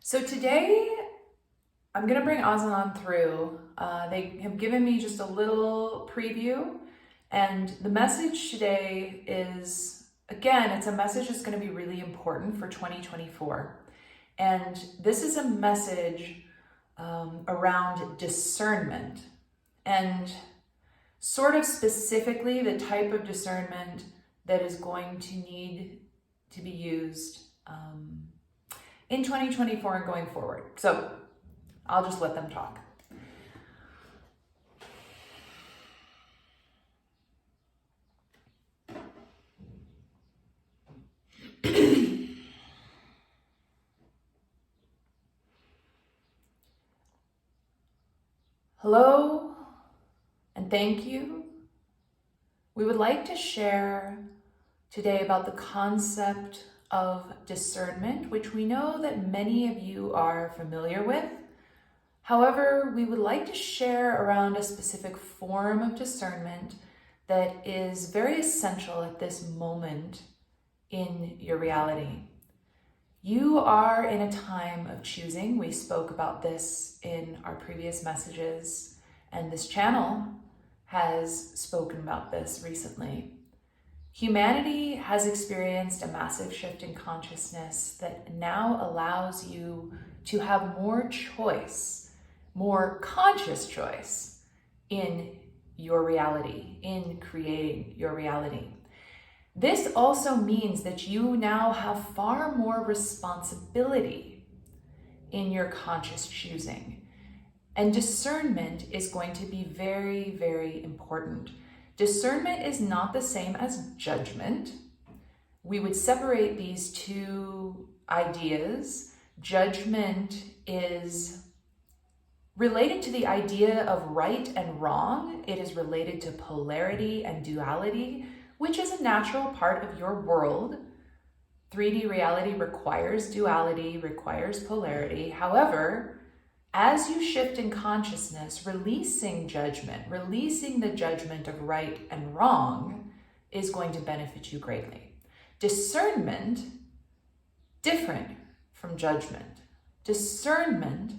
So today I'm going to bring Ozenan through. They have given me just a little preview, and the message today is, again, it's a message that's going to be really important for 2024. And this is a message around discernment, and sort of specifically the type of discernment that is going to need to be used in 2024 and going forward. So I'll just let them talk. Hello, and thank you. We would like to share today about the concept of discernment, which we know that many of you are familiar with. However, we would like to share around a specific form of discernment that is very essential at this moment in your reality. You are in a time of choosing. We spoke about this in our previous messages, and this channel has spoken about this recently. Humanity has experienced a massive shift in consciousness that now allows you to have more choice, more conscious choice in your reality, in creating your reality. This also means that you now have far more responsibility in your conscious choosing. And discernment is going to be very, very important. Discernment is not the same as judgment. We would separate these two ideas. Judgment is related to the idea of right and wrong. It is related to polarity and duality, which is a natural part of your world. 3D reality requires duality, requires polarity. However, as you shift in consciousness, releasing judgment, releasing the judgment of right and wrong is going to benefit you greatly. Discernment, different from judgment. Discernment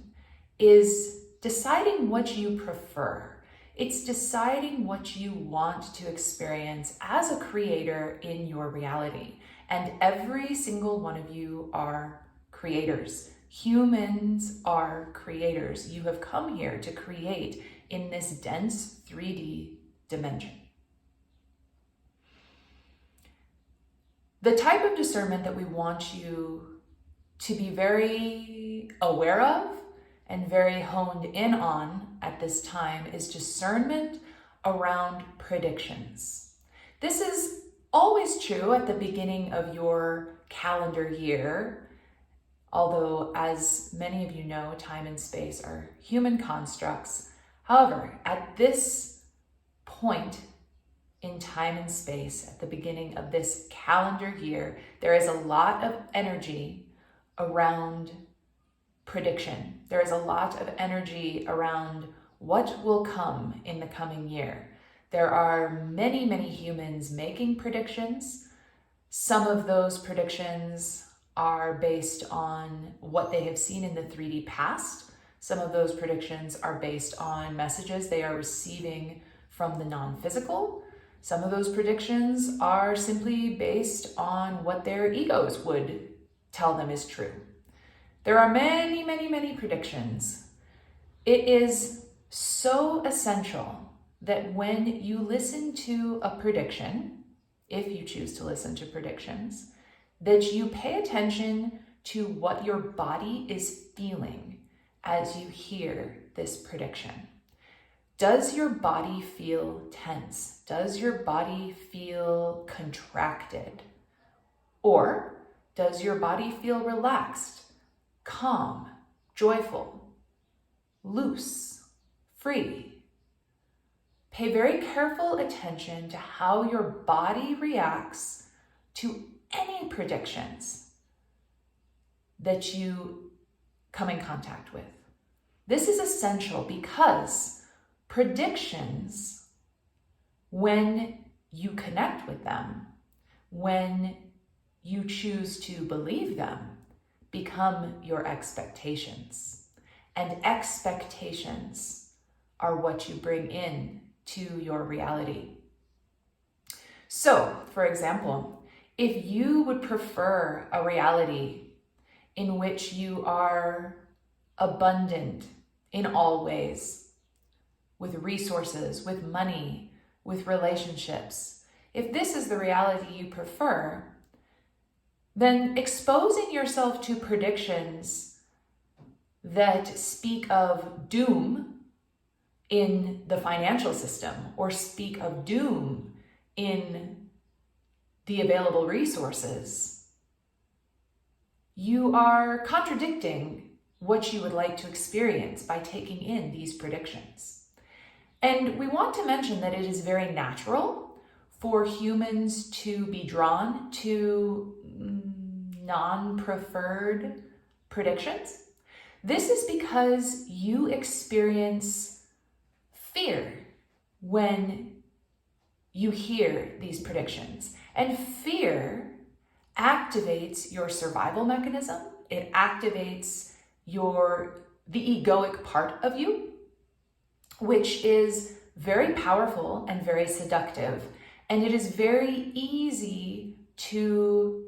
is deciding what you prefer. It's deciding what you want to experience as a creator in your reality. And every single one of you are creators. Humans are creators. You have come here to create in this dense 3D dimension. The type of discernment that we want you to be very aware of and very honed in on at this time is discernment around predictions. This is always true at the beginning of your calendar year. Although, as many of you know, time and space are human constructs. However, at this point in time and space, at the beginning of this calendar year, there is a lot of energy around prediction. There is a lot of energy around what will come in the coming year. There are many, many humans making predictions. Some of those predictions are based on what they have seen in the 3D past. Some of those predictions are based on messages they are receiving from the non-physical. Some of those predictions are simply based on what their egos would tell them is true. There are many, many, many predictions. It is so essential that when you listen to a prediction, if you choose to listen to predictions, that you pay attention to what your body is feeling as you hear this prediction. Does your body feel tense? Does your body feel contracted? Or does your body feel relaxed, calm, joyful, loose, free? Pay very careful attention to how your body reacts to any predictions that you come in contact with. This is essential because predictions, when you connect with them, when you choose to believe them, become your expectations. And expectations are what you bring in to your reality. So, for example, if you would prefer a reality in which you are abundant in all ways, with resources, with money, with relationships, if this is the reality you prefer, then exposing yourself to predictions that speak of doom in the financial system or speak of doom in the available resources, you are contradicting what you would like to experience by taking in these predictions. And we want to mention that it is very natural for humans to be drawn to non-preferred predictions. This is because you experience fear when you hear these predictions. And fear activates your survival mechanism. It activates the egoic part of you, which is very powerful and very seductive. And it is very easy to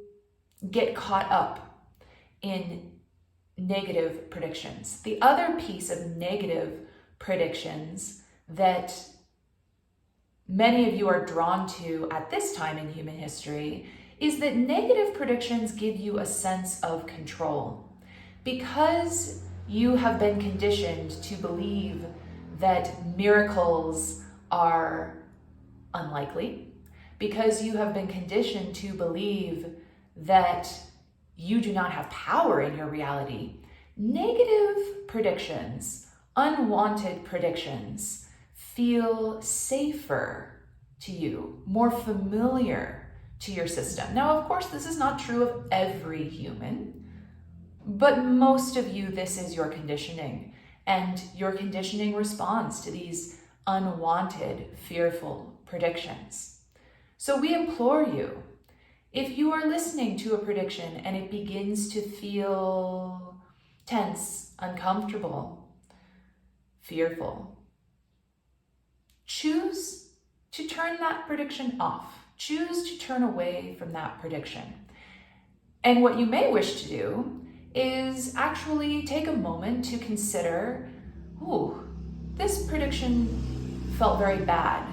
get caught up in negative predictions. The other piece of negative predictions that many of you are drawn to at this time in human history is that negative predictions give you a sense of control. Because you have been conditioned to believe that miracles are unlikely, because you have been conditioned to believe that you do not have power in your reality, negative predictions, unwanted predictions, feel safer to you, more familiar to your system. Now, of course, this is not true of every human, but most of you, this is your conditioning, and your conditioning responds to these unwanted, fearful predictions. So we implore you, if you are listening to a prediction and it begins to feel tense, uncomfortable, fearful, choose to turn that prediction off. Choose to turn away from that prediction. And what you may wish to do is actually take a moment to consider, this prediction felt very bad.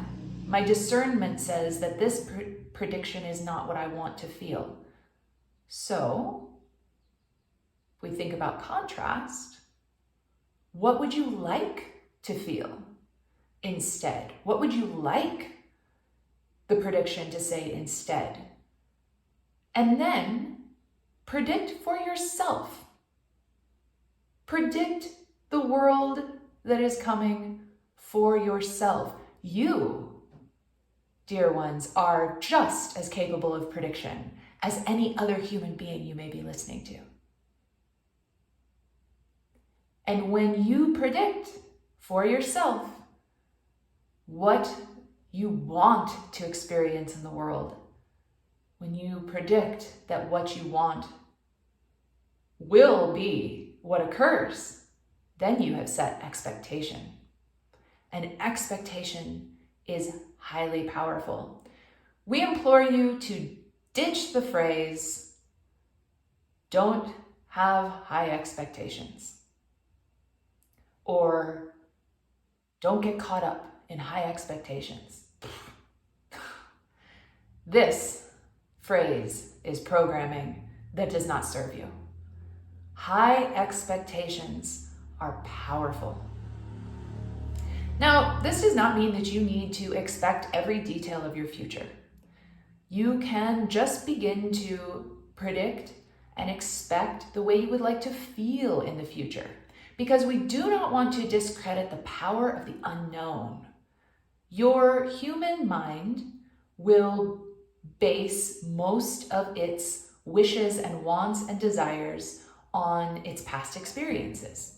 My discernment says that this prediction is not what I want to feel. So, if we think about contrast, what would you like to feel instead? What would you like the prediction to say instead? And then predict for yourself. Predict the world that is coming for yourself. You, dear ones, are just as capable of prediction as any other human being you may be listening to. And when you predict for yourself what you want to experience in the world, when you predict that what you want will be what occurs, then you have set expectation. And expectation is highly powerful. We implore you to ditch the phrase, don't have high expectations, or don't get caught up in high expectations. This phrase is programming that does not serve you. High expectations are powerful. Now, this does not mean that you need to expect every detail of your future. You can just begin to predict and expect the way you would like to feel in the future, because we do not want to discredit the power of the unknown. Your human mind will base most of its wishes and wants and desires on its past experiences.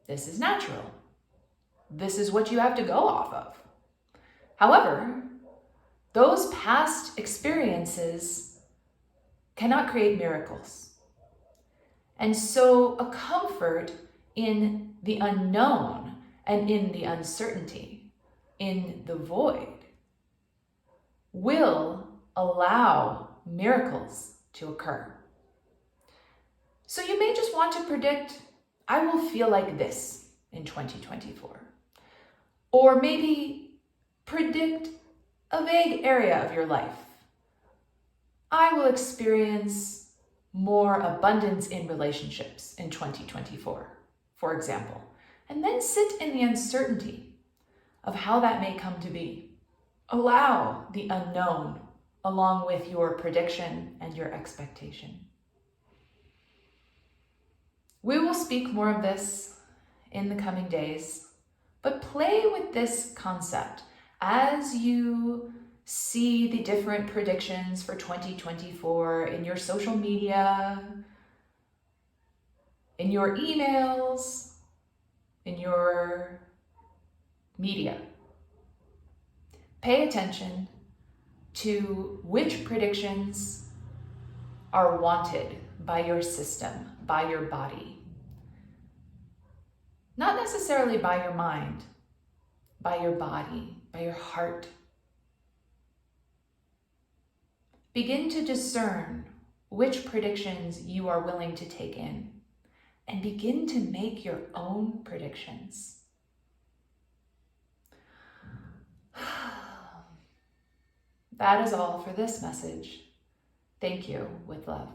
This is natural. This is what you have to go off of. However, those past experiences cannot create miracles. And so a comfort in the unknown and in the uncertainty, in the void, will allow miracles to occur. So you may just want to predict, I will feel like this in 2024. Or maybe predict a vague area of your life. I will experience more abundance in relationships in 2024, for example. And then sit in the uncertainty of how that may come to be. Allow the unknown along with your prediction and your expectation. We will speak more of this in the coming days, but play with this concept as you see the different predictions for 2024 in your social media, in your emails, in your media. Pay attention to which predictions are wanted by your system, by your body. Not necessarily by your mind, by your body, by your heart. Begin to discern which predictions you are willing to take in and begin to make your own predictions. That is all for this message. Thank you, with love.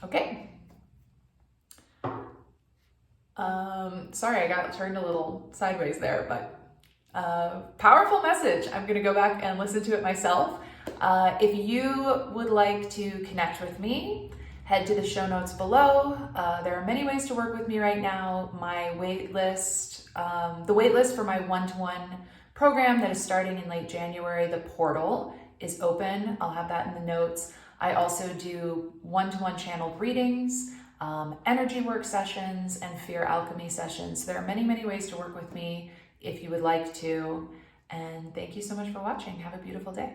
Okay. Sorry, I got turned a little sideways there, but powerful message. I'm going to go back and listen to it myself. If you would like to connect with me, head to the show notes below. There are many ways to work with me right now. My wait list, the wait list for my one-to-one program that is starting in late January, the portal, is open. I'll have that in the notes. I also do one-to-one channeled readings, energy work sessions, and fear alchemy sessions. There are many, many ways to work with me if you would like to. And thank you so much for watching. Have a beautiful day.